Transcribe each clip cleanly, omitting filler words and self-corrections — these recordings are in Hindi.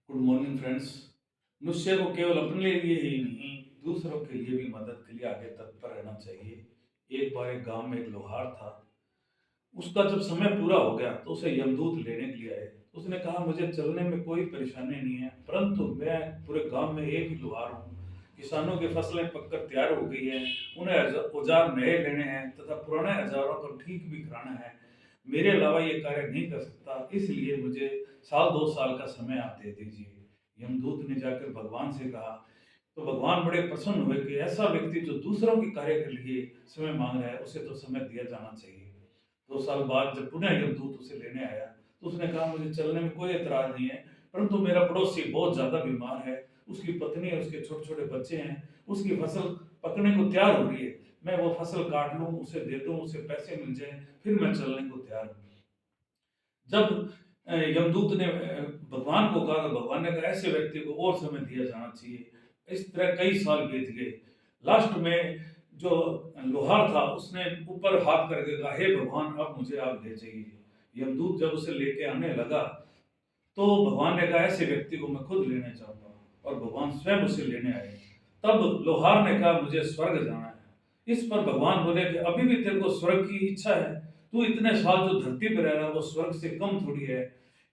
Good morning friends. मनुष्य को केवल अपने लिए ही नहीं, दूसरों के लिए भी मदद के लिए आगे तत्पर रहना चाहिए। एक बार एक गांव में एक लोहार था। उसका जब समय पूरा हो गया तो उसे यमदूत लेने के लिए आए। उसने कहा, मुझे चलने में कोई परेशानी नहीं है, परंतु मैं पूरे गांव में एक ही लोहार हूँ। किसानों की फसलें पककर तैयार हो गई हैं, उन्हें औजार नए लेने हैं तथा पुराने औजारों को ठीक भी कराना है। मेरे अलावा ये कार्य नहीं कर सकता, इसलिए मुझे साल 2 साल का समय आप दे दीजिए। यमदूत ने जाकर भगवान से कहा। तो भगवान बड़े प्रसन्न हुए कि ऐसा व्यक्ति जो दूसरों के कार्य के लिए समय मांग रहा है, उसे तो समय दिया जाना चाहिए। 2 साल बाद जब पुनः यमदूत उसे लेने आया तो उसने कहा, मुझे चलने में कोई एतराज नहीं है, परंतु मेरा पड़ोसी बहुत ज्यादा बीमार है। उसकी पत्नी है, उसके छोटे छोटे बच्चे हैं, उसकी फसल पकने को तैयार हो रही है। मैं वो फसल काट लूं, उसे दे दूं, उसे पैसे मिल जाए, फिर मैं चलने को तैयार हूँ। जब यमदूत ने भगवान को कहा तो भगवान ने कहा, ऐसे व्यक्ति को और समय दिया जाना चाहिए। इस तरह कई साल बीत गए। लास्ट में जो लोहार था उसने ऊपर हाथ करके कहा, हे भगवान, अब मुझे आप ले जाइए। यमदूत जब उसे लेके आने लगा तो भगवान ने कहा, ऐसे व्यक्ति को मैं खुद लेने चाहूंगा, और भगवान स्वयं उसे लेने आए। तब लोहार ने कहा, मुझे स्वर्ग जाना है। इस पर भगवान बोले कि अभी भी तेरे को स्वर्ग की इच्छा है? तू इतने साल जो धरती पर रह रहा है वो स्वर्ग से कम थोड़ी है,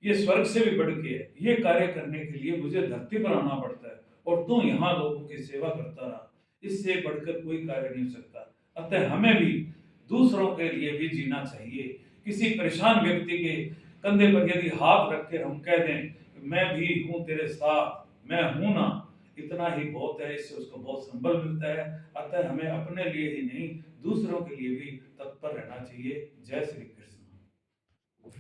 ये स्वर्ग से भी बढ़ के है। ये कार्य करने के लिए मुझे धरती पर आना पड़ता है, और तू यहाँ लोगों की सेवा करता रहा। इससे बढ़कर कोई कार्य नहीं हो सकता। अतः हमें भी दूसरों के लिए भी जीना चाहिए। किसी परेशान व्यक्ति के कंधे पर यदि हाथ रख के हम कह दें, मैं भी हूं तेरे साथ, मैं हूं ना, इतना ही बहुत है। इससे उसको बहुत संबल मिलता है। अतः हमें अपने लिए ही नहीं, दूसरों के लिए भी तत्पर रहना चाहिए। जय श्री कृष्ण।